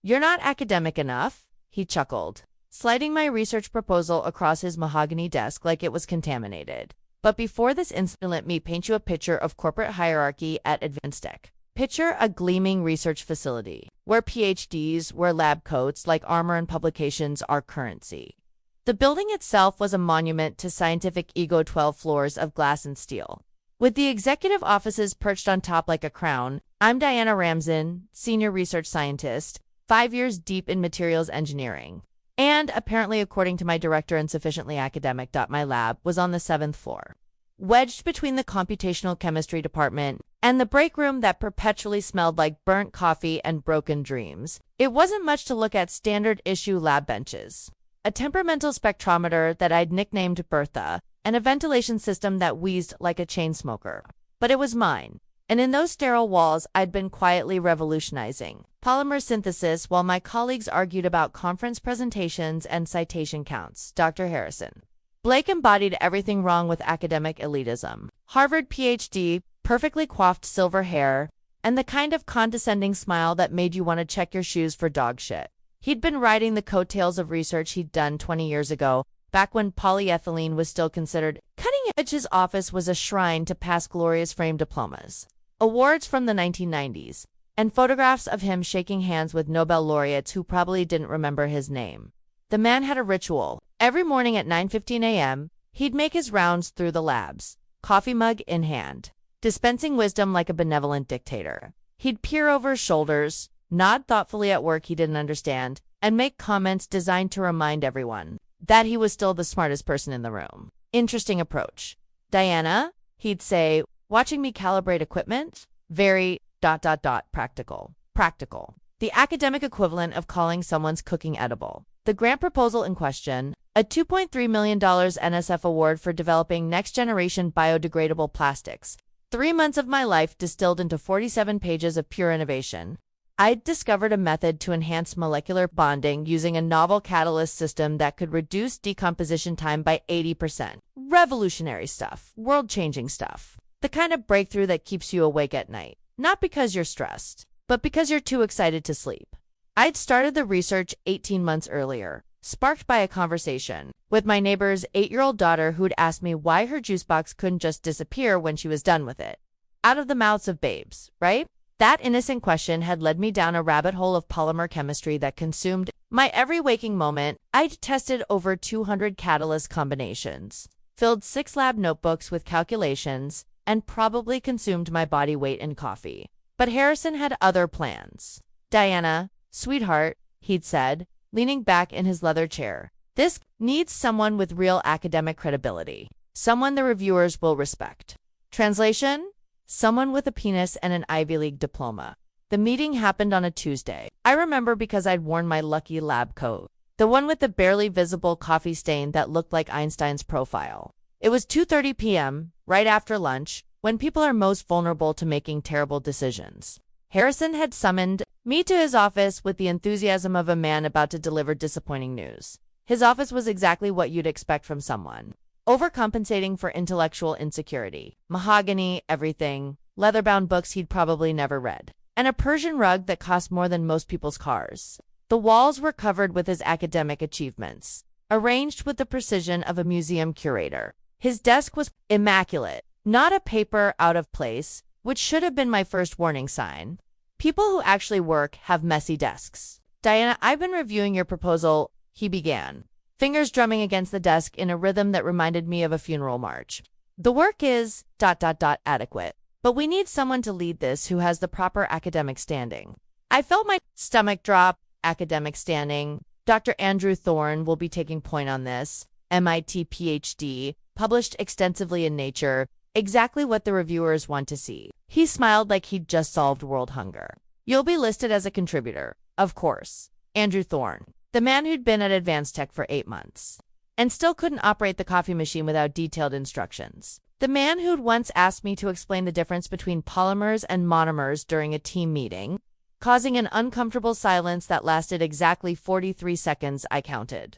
"You're not academic enough," he chuckled, sliding my research proposal across his mahogany desk like it was contaminated. But before this incident, let me paint you a picture of corporate hierarchy at Advanced Tech. Picture a gleaming research facility, where PhDs wear lab coats like armor and publications are currency. The building itself was a monument to scientific ego, 12 floors of glass and steel. With the executive offices perched on top like a crown, I'm Diana Ramzan, senior research scientist, 5 years deep in materials engineering. And, apparently according to my director, insufficiently academic. My lab was on the 7th floor, wedged between the computational chemistry department and the break room that perpetually smelled like burnt coffee and broken dreams. It wasn't much to look at: standard issue lab benches, a temperamental spectrometer that I'd nicknamed Bertha, and a ventilation system that wheezed like a chain smoker. But it was mine. And in those sterile walls, I'd been quietly revolutionizing polymer synthesis while my colleagues argued about conference presentations and citation counts. Dr. Harrison Blake embodied everything wrong with academic elitism. Harvard PhD, perfectly coiffed silver hair, and the kind of condescending smile that made you want to check your shoes for dog shit. He'd been riding the coattails of research he'd done 20 years ago, back when polyethylene was still considered cutting edge. His office was a shrine to past glorious framed diplomas, awards from the 1990s, and photographs of him shaking hands with Nobel laureates who probably didn't remember his name. The man had a ritual. Every morning at 9:15 a.m., he'd make his rounds through the labs, coffee mug in hand, dispensing wisdom like a benevolent dictator. He'd peer over his shoulders, nod thoughtfully at work he didn't understand, and make comments designed to remind everyone that he was still the smartest person in the room. "Interesting approach, Diana," he'd say, watching me calibrate equipment. "Very practical. Practical. The academic equivalent of calling someone's cooking edible." The grant proposal in question, a $2.3 million NSF award for developing next-generation biodegradable plastics. 3 months of my life distilled into 47 pages of pure innovation. I'd discovered a method to enhance molecular bonding using a novel catalyst system that could reduce decomposition time by 80%. Revolutionary stuff. World-changing stuff. The kind of breakthrough that keeps you awake at night. Not because you're stressed, but because you're too excited to sleep. I'd started the research 18 months earlier, sparked by a conversation with my neighbor's 8-year-old daughter who'd asked me why her juice box couldn't just disappear when she was done with it. Out of the mouths of babes, right? That innocent question had led me down a rabbit hole of polymer chemistry that consumed my every waking moment. I'd tested over 200 catalyst combinations, filled 6 lab notebooks with calculations, and probably consumed my body weight in coffee. But Harrison had other plans. "Diana, sweetheart," he'd said, leaning back in his leather chair, "this needs someone with real academic credibility. Someone the reviewers will respect." Translation? Someone with a penis and an Ivy League diploma. The meeting happened on a Tuesday. I remember because I'd worn my lucky lab coat, the one with the barely visible coffee stain that looked like Einstein's profile. It was 2:30 p.m., right after lunch, when people are most vulnerable to making terrible decisions. Harrison had summoned me to his office with the enthusiasm of a man about to deliver disappointing news. His office was exactly what you'd expect from someone overcompensating for intellectual insecurity. Mahogany, everything, leather-bound books he'd probably never read, and a Persian rug that cost more than most people's cars. The walls were covered with his academic achievements, arranged with the precision of a museum curator. His desk was immaculate, not a paper out of place, which should have been my first warning sign. People who actually work have messy desks. "Diana, I've been reviewing your proposal," he began, fingers drumming against the desk in a rhythm that reminded me of a funeral march. "The work is adequate, but we need someone to lead this who has the proper academic standing." I felt my stomach drop. Academic standing. Dr. Andrew Thorne will be taking point on this. MIT PhD, published extensively in Nature, exactly what the reviewers want to see. He smiled like he'd just solved world hunger. "You'll be listed as a contributor, of course." Andrew Thorne, the man who'd been at Advanced Tech for 8 months, and still couldn't operate the coffee machine without detailed instructions. The man who'd once asked me to explain the difference between polymers and monomers during a team meeting, causing an uncomfortable silence that lasted exactly 43 seconds, I counted.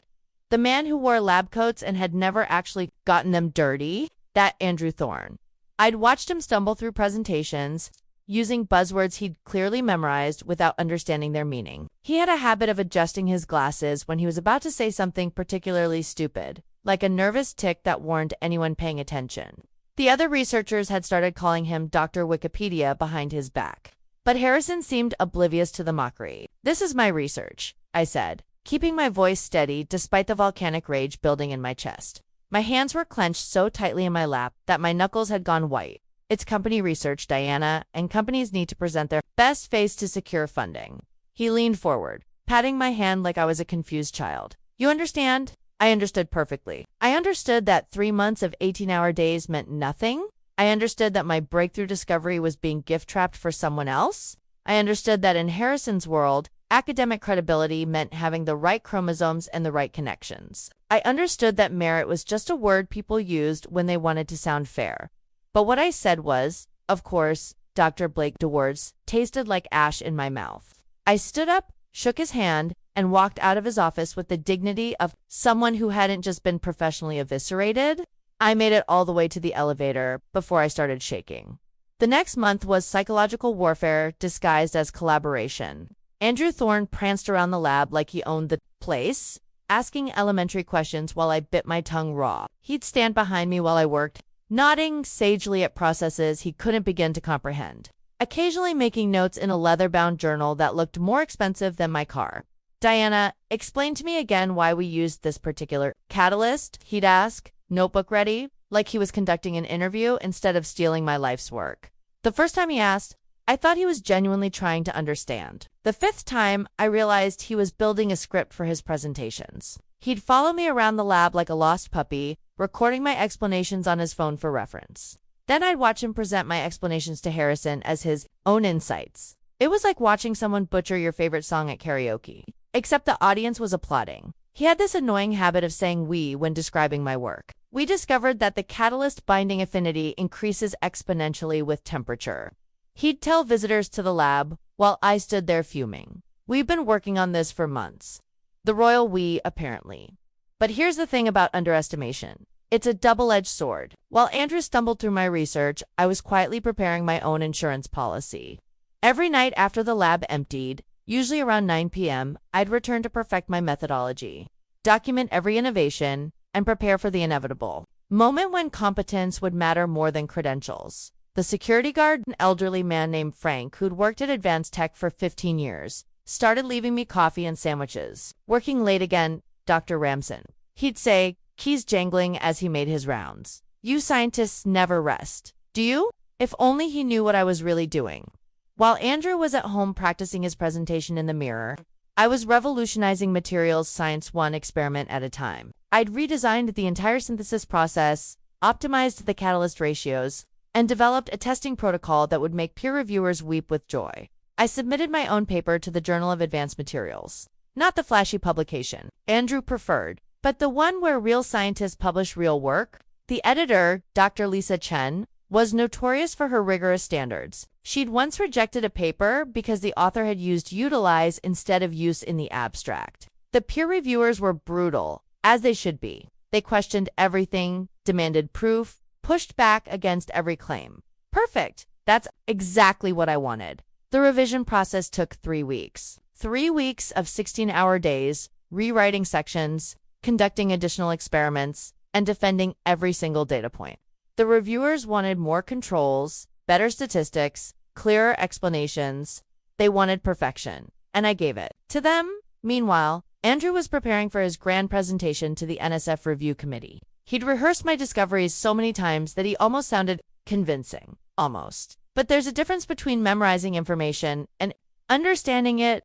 The man who wore lab coats and had never actually gotten them dirty, that Andrew Thorne. I'd watched him stumble through presentations, using buzzwords he'd clearly memorized without understanding their meaning. He had a habit of adjusting his glasses when he was about to say something particularly stupid, like a nervous tic that warned anyone paying attention. The other researchers had started calling him Dr. Wikipedia behind his back. But Harrison seemed oblivious to the mockery. "This is my research," I said, keeping my voice steady despite the volcanic rage building in my chest. My hands were clenched so tightly in my lap that my knuckles had gone white. "It's company research, Diana, and companies need to present their best face to secure funding." He leaned forward, patting my hand like I was a confused child. "You understand?" I understood perfectly. I understood that 3 months of 18-hour days meant nothing. I understood that my breakthrough discovery was being gift-trapped for someone else. I understood that in Harrison's world, academic credibility meant having the right chromosomes and the right connections. I understood that merit was just a word people used when they wanted to sound fair. But what I said was, of course, Dr. Blake DeWards tasted like ash in my mouth. I stood up, shook his hand, and walked out of his office with the dignity of someone who hadn't just been professionally eviscerated. I made it all the way to the elevator before I started shaking. The next month was psychological warfare disguised as collaboration. Andrew Thorne pranced around the lab like he owned the place, asking elementary questions while I bit my tongue raw. He'd stand behind me while I worked, nodding sagely at processes he couldn't begin to comprehend, occasionally making notes in a leather-bound journal that looked more expensive than my car. "Diana, explain to me again why we used this particular catalyst," he'd ask, notebook ready, like he was conducting an interview instead of stealing my life's work. The first time he asked, I thought he was genuinely trying to understand. The 5th time, I realized he was building a script for his presentations. He'd follow me around the lab like a lost puppy, recording my explanations on his phone for reference. Then I'd watch him present my explanations to Harrison as his own insights. It was like watching someone butcher your favorite song at karaoke, except the audience was applauding. He had this annoying habit of saying "we" when describing my work. We discovered that the catalyst binding affinity increases exponentially with temperature. He'd tell visitors to the lab while I stood there fuming. "We've been working on this for months." The royal "we," apparently. But here's the thing about underestimation. It's a double-edged sword. While Andrew stumbled through my research, I was quietly preparing my own insurance policy. Every night after the lab emptied, usually around 9 p.m., I'd return to perfect my methodology, document every innovation, and prepare for the inevitable moment when competence would matter more than credentials. The security guard, an elderly man named Frank, who'd worked at Advanced Tech for 15 years, started leaving me coffee and sandwiches. "Working late again, Dr. Ramson," he'd say, keys jangling as he made his rounds. "You scientists never rest, do you?" If only he knew what I was really doing. While Andrew was at home practicing his presentation in the mirror, I was revolutionizing materials science one experiment at a time. I'd redesigned the entire synthesis process, optimized the catalyst ratios, and developed a testing protocol that would make peer reviewers weep with joy. I submitted my own paper to the Journal of Advanced Materials. Not the flashy publication Andrew preferred, but the one where real scientists publish real work. The editor, Dr. Lisa Chen, was notorious for her rigorous standards. She'd once rejected a paper because the author had used utilize instead of use in the abstract. The peer reviewers were brutal, as they should be. They questioned everything, demanded proof, pushed back against every claim. Perfect! That's exactly what I wanted. The revision process took 3 weeks. 3 weeks of 16-hour days, rewriting sections, conducting additional experiments, and defending every single data point. The reviewers wanted more controls, better statistics, clearer explanations. They wanted perfection, and I gave it to them. Meanwhile, Andrew was preparing for his grand presentation to the NSF Review Committee. He'd rehearsed my discoveries so many times that he almost sounded convincing. Almost. But there's a difference between memorizing information and understanding it.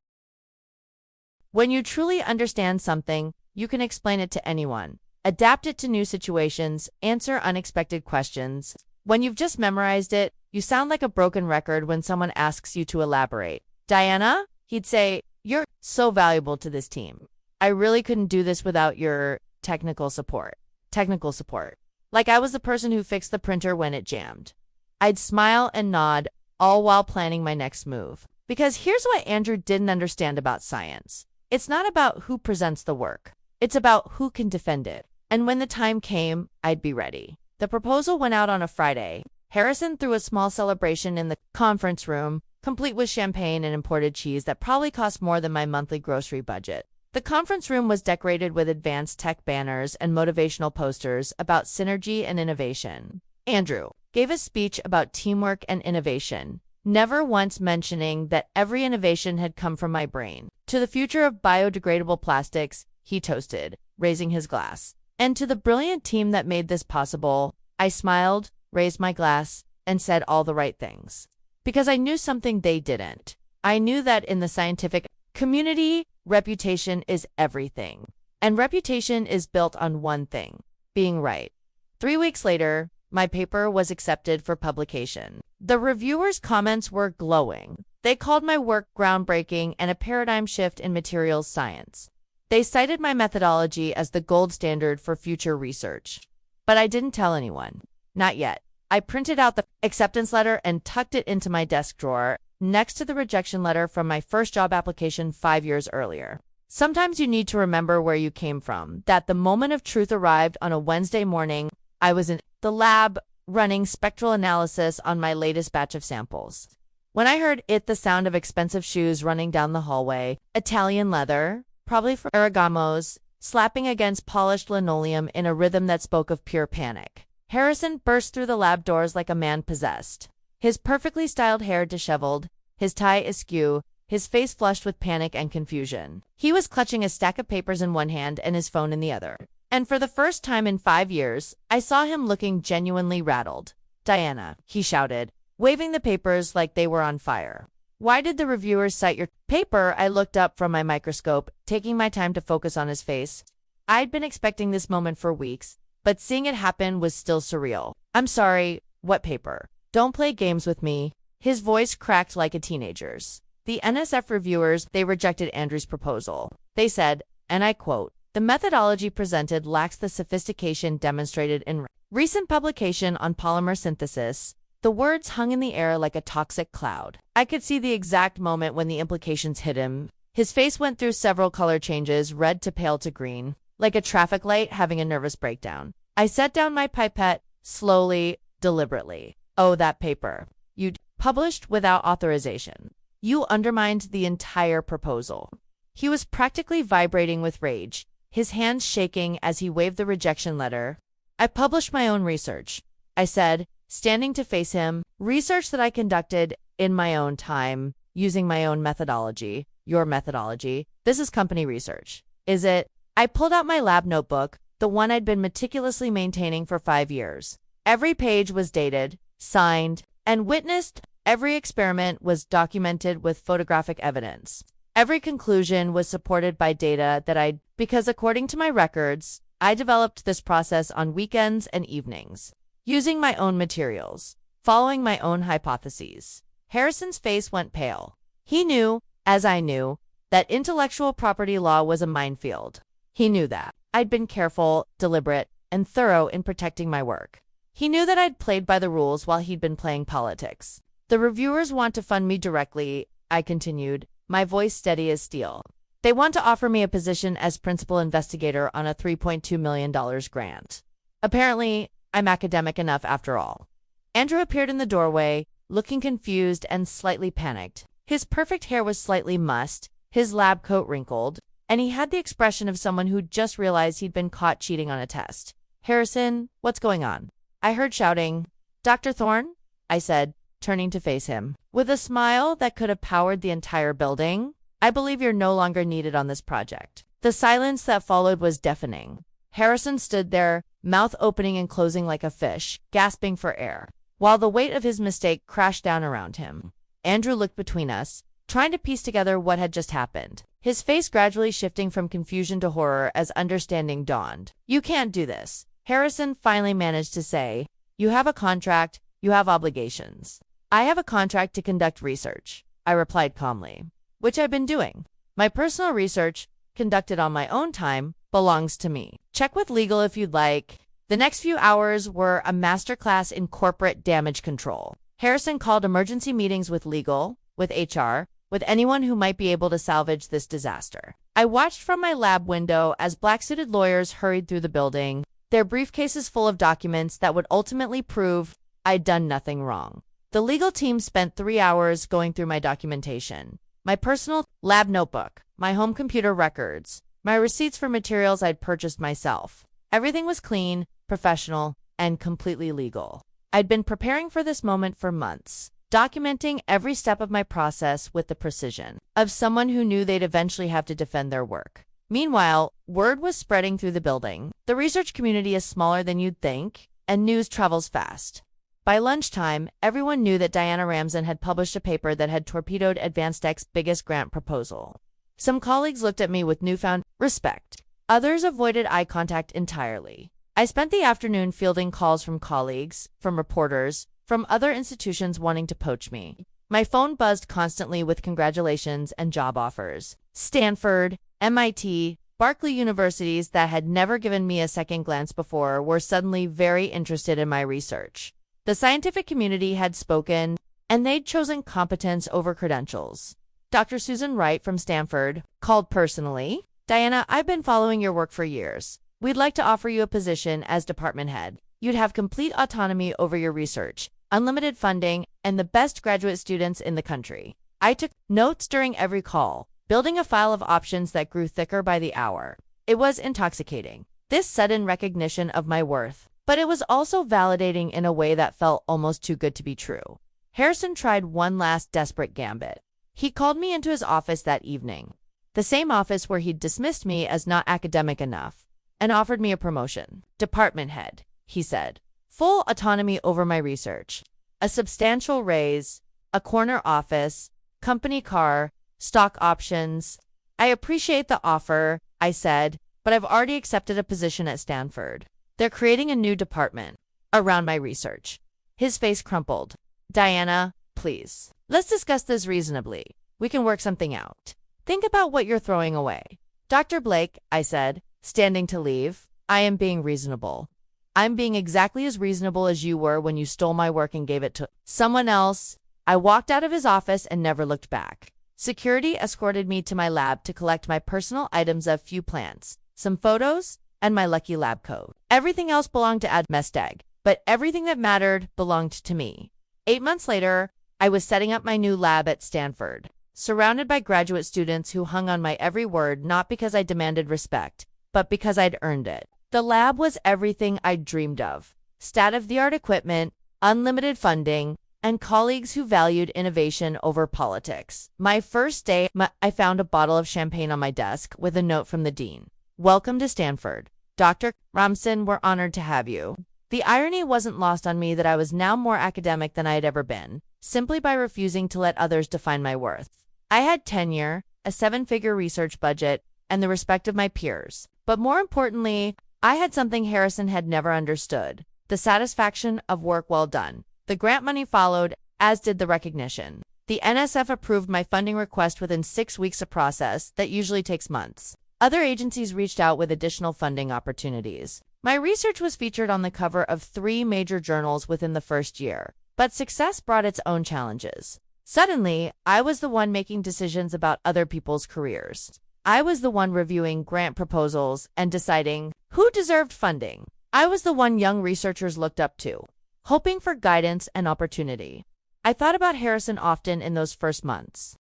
When you truly understand something, you can explain it to anyone, adapt it to new situations, answer unexpected questions. When you've just memorized it, you sound like a broken record when someone asks you to elaborate. "Diana," he'd say, "you're so valuable to this team. I really couldn't do this without your technical support." Technical support. Like I was the person who fixed the printer when it jammed. I'd smile and nod, all while planning my next move. Because here's what Andrew didn't understand about science. It's not about who presents the work. It's about who can defend it. And when the time came, I'd be ready. The proposal went out on a Friday. Harrison threw a small celebration in the conference room, complete with champagne and imported cheese that probably cost more than my monthly grocery budget. The conference room was decorated with advanced tech banners and motivational posters about synergy and innovation. Andrew gave a speech about teamwork and innovation, never once mentioning that every innovation had come from my brain. To the future of biodegradable plastics, he toasted, raising his glass. And to the brilliant team that made this possible, I smiled, raised my glass, and said all the right things. Because I knew something they didn't. I knew that in the scientific community, reputation is everything. And reputation is built on one thing: being right. 3 weeks later, my paper was accepted for publication. The reviewers' comments were glowing. They called my work groundbreaking and a paradigm shift in materials science. They cited my methodology as the gold standard for future research. But I didn't tell anyone. Not yet. I printed out the acceptance letter and tucked it into my desk drawer, next to the rejection letter from my first job application 5 years earlier. Sometimes you need to remember where you came from, that the moment of truth arrived on a Wednesday morning. I was in the lab running spectral analysis on my latest batch of samples. When I heard the sound of expensive shoes running down the hallway, Italian leather, probably for Ferragamos, slapping against polished linoleum in a rhythm that spoke of pure panic. Harrison burst through the lab doors like a man possessed. His perfectly styled hair disheveled, his tie askew, his face flushed with panic and confusion. He was clutching a stack of papers in one hand and his phone in the other. And for the first time in 5 years, I saw him looking genuinely rattled. "Diana," he shouted, waving the papers like they were on fire. "Why did the reviewers cite your paper?" I looked up from my microscope, taking my time to focus on his face. I'd been expecting this moment for weeks, but seeing it happen was still surreal. "I'm sorry, what paper? Don't play games with me." His voice cracked like a teenager's. "The NSF reviewers, they rejected Andrew's proposal. They said, and I quote, 'The methodology presented lacks the sophistication demonstrated in recent publication on polymer synthesis.'" The words hung in the air like a toxic cloud. I could see the exact moment when the implications hit him. His face went through several color changes, red to pale to green, like a traffic light having a nervous breakdown. I set down my pipette, slowly, deliberately. "Oh, that paper. You'd published without authorization. You undermined the entire proposal." He was practically vibrating with rage, his hands shaking as he waved the rejection letter. "I published my own research," I said, standing to face him. "Research that I conducted in my own time, using my own methodology." "Your methodology? This is company research, is it?" I pulled out my lab notebook, the one I'd been meticulously maintaining for 5 years. Every page was dated, signed, and witnessed. Every experiment was documented with photographic evidence. Every conclusion was supported by data that because according to my records, I developed this process on weekends and evenings, using my own materials, following my own hypotheses. Harrison's face went pale. He knew, as I knew, that intellectual property law was a minefield. He knew that I'd been careful, deliberate, and thorough in protecting my work. He knew that I'd played by the rules while he'd been playing politics. "The reviewers want to fund me directly," I continued, my voice steady as steel. "They want to offer me a position as principal investigator on a $3.2 million grant. Apparently, I'm academic enough after all." Andrew appeared in the doorway, looking confused and slightly panicked. His perfect hair was slightly mussed, his lab coat wrinkled, and he had the expression of someone who'd just realized he'd been caught cheating on a test. "Harrison, what's going on?" I heard shouting. "Dr. Thorne?" I said, turning to face him. With a smile that could have powered the entire building, "I believe you're no longer needed on this project." The silence that followed was deafening. Harrison stood there, mouth opening and closing like a fish, gasping for air, while the weight of his mistake crashed down around him. Andrew looked between us, trying to piece together what had just happened, his face gradually shifting from confusion to horror as understanding dawned. "You can't do this," Harrison finally managed to say. "You have a contract, you have obligations." "I have a contract to conduct research," I replied calmly, "which I've been doing. My personal research, conducted on my own time, belongs to me. Check with legal if you'd like." The next few hours were a masterclass in corporate damage control. Harrison called emergency meetings with legal, with HR, with anyone who might be able to salvage this disaster. I watched from my lab window as black-suited lawyers hurried through the building, their briefcases full of documents that would ultimately prove I'd done nothing wrong. The legal team spent 3 hours going through my documentation, my personal lab notebook, my home computer records, my receipts for materials I'd purchased myself. Everything was clean, professional, and completely legal. I'd been preparing for this moment for months, documenting every step of my process with the precision of someone who knew they'd eventually have to defend their work. Meanwhile, word was spreading through the building. The research community is smaller than you'd think, and news travels fast. By lunchtime, everyone knew that Diana Ramzan had published a paper that had torpedoed Advanced Tech's biggest grant proposal. Some colleagues looked at me with newfound respect. Others avoided eye contact entirely. I spent the afternoon fielding calls from colleagues, from reporters, from other institutions wanting to poach me. My phone buzzed constantly with congratulations and job offers. Stanford, MIT, Berkeley universities that had never given me a second glance before were suddenly very interested in my research. The scientific community had spoken, and they'd chosen competence over credentials. Dr. Susan Wright from Stanford called personally. Diana, I've been following your work for years. We'd like to offer you a position as department head. You'd have complete autonomy over your research, unlimited funding, and the best graduate students in the country. I took notes during every call, building a file of options that grew thicker by the hour. It was intoxicating, this sudden recognition of my worth. But it was also validating in a way that felt almost too good to be true. Harrison tried one last desperate gambit. He called me into his office that evening, the same office where he'd dismissed me as not academic enough, and offered me a promotion. Department head, he said. Full autonomy over my research. A substantial raise, a corner office, company car, stock options. I appreciate the offer, I said, but I've already accepted a position at Stanford. They're creating a new department around my research. His face crumpled. Diana, please. Let's discuss this reasonably. We can work something out. Think about what you're throwing away. Dr. Blake, I said, standing to leave, I am being reasonable. I'm being exactly as reasonable as you were when you stole my work and gave it to someone else. I walked out of his office and never looked back. Security escorted me to my lab to collect my personal items of few plants, some photos, and my lucky lab coat. Everything else belonged to Admesteg, but everything that mattered belonged to me. 8 months later, I was setting up my new lab at Stanford, surrounded by graduate students who hung on my every word not because I demanded respect, but because I'd earned it. The lab was everything I'd dreamed of. State-of-the-art equipment, unlimited funding, and colleagues who valued innovation over politics. My first day, I found a bottle of champagne on my desk with a note from the dean. Welcome to Stanford. Dr. Ramzan, we're honored to have you. The irony wasn't lost on me that I was now more academic than I had ever been, simply by refusing to let others define my worth. I had tenure, a 7-figure research budget, and the respect of my peers. But more importantly, I had something Harrison had never understood, the satisfaction of work well done. The grant money followed, as did the recognition. The NSF approved my funding request within 6 weeks of process that usually takes months. Other agencies reached out with additional funding opportunities. My research was featured on the cover of 3 major journals within the first year, but success brought its own challenges. Suddenly, I was the one making decisions about other people's careers. I was the one reviewing grant proposals and deciding who deserved funding. I was the one young researchers looked up to, hoping for guidance and opportunity. I thought about Harrison often in those first months.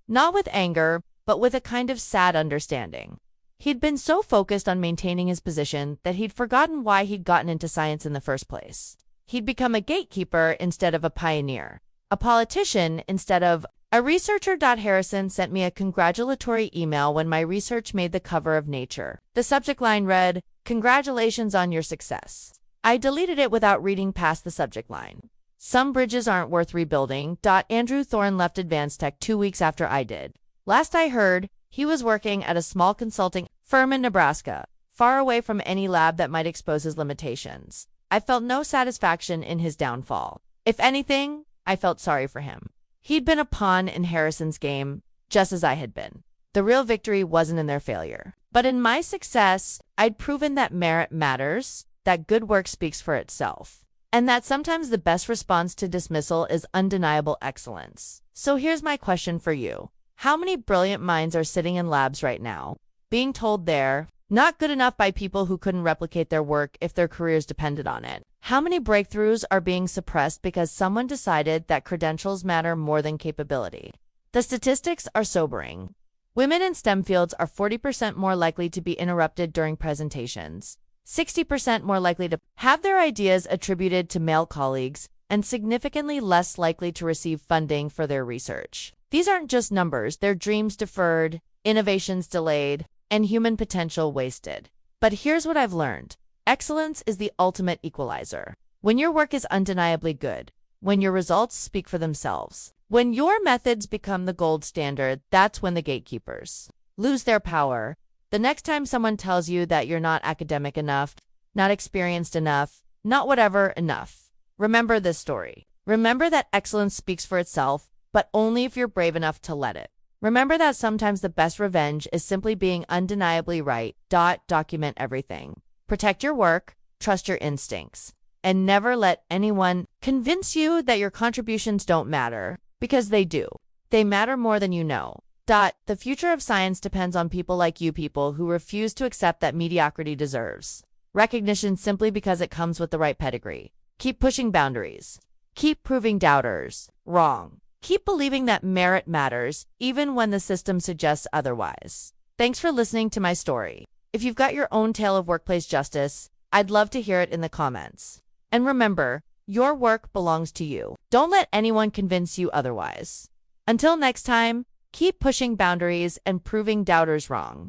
Not with anger, but with a kind of sad understanding. He'd been so focused on maintaining his position that he'd forgotten why he'd gotten into science in the first place. He'd become a gatekeeper instead of a pioneer, a politician instead of a researcher. Harrison sent me a congratulatory email when my research made the cover of Nature. The subject line read, "Congratulations on your success." I deleted it without reading past the subject line. Some bridges aren't worth rebuilding. Andrew Thorne left Advanced Tech 2 weeks after I did. Last I heard, he was working at a small consulting firm in Nebraska, far away from any lab that might expose his limitations. I felt no satisfaction in his downfall. If anything, I felt sorry for him. He'd been a pawn in Harrison's game, just as I had been. The real victory wasn't in their failure, but in my success. I'd proven that merit matters, that good work speaks for itself, and that sometimes the best response to dismissal is undeniable excellence. So here's my question for you. How many brilliant minds are sitting in labs right now, being told they're Not good enough by people who couldn't replicate their work if their careers depended on it. How many breakthroughs are being suppressed because someone decided that credentials matter more than capability? The statistics are sobering. Women in STEM fields are 40% more likely to be interrupted during presentations, 60% more likely to have their ideas attributed to male colleagues, and significantly less likely to receive funding for their research. These aren't just numbers, they're dreams deferred, innovations delayed, and human potential wasted. But here's what I've learned. Excellence is the ultimate equalizer. When your work is undeniably good, when your results speak for themselves, when your methods become the gold standard, that's when the gatekeepers lose their power. The next time someone tells you that you're not academic enough, not experienced enough, not whatever enough, remember this story. Remember that excellence speaks for itself, but only if you're brave enough to let it. Remember that sometimes the best revenge is simply being undeniably right. Document everything. Protect your work, trust your instincts, and never let anyone convince you that your contributions don't matter, because they do. They matter more than you know. The future of science depends on people like you, people who refuse to accept that mediocrity deserves recognition simply because it comes with the right pedigree. Keep pushing boundaries. Keep proving doubters wrong. Keep believing that merit matters, even when the system suggests otherwise. Thanks for listening to my story. If you've got your own tale of workplace justice, I'd love to hear it in the comments. And remember, your work belongs to you. Don't let anyone convince you otherwise. Until next time, keep pushing boundaries and proving doubters wrong.